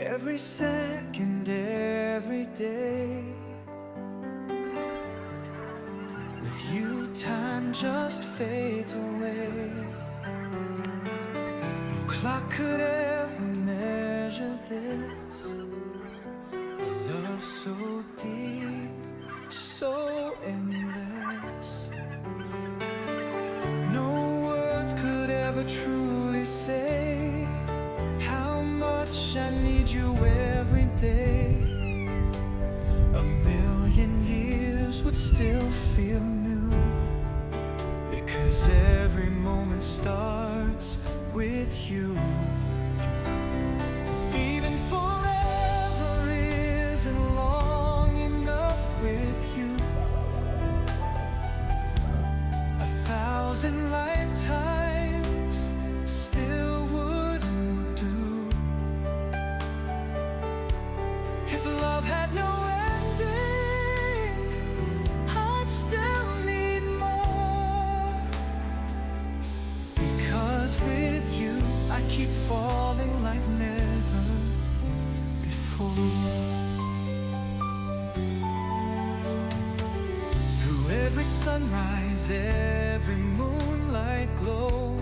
every second, every day. With you, time just fades away. No clock could ever measure this. A love so deep, so endless. No words could ever truly say how much I need you every day. A million years would still feel new, because every moment starts with you. Even forever isn't long enough with you. 1,000 lifetimes still wouldn't do. If love had no ending, I'd still need more. Because with you, I keep falling like never before. Through every sunrise, every moonlight glow,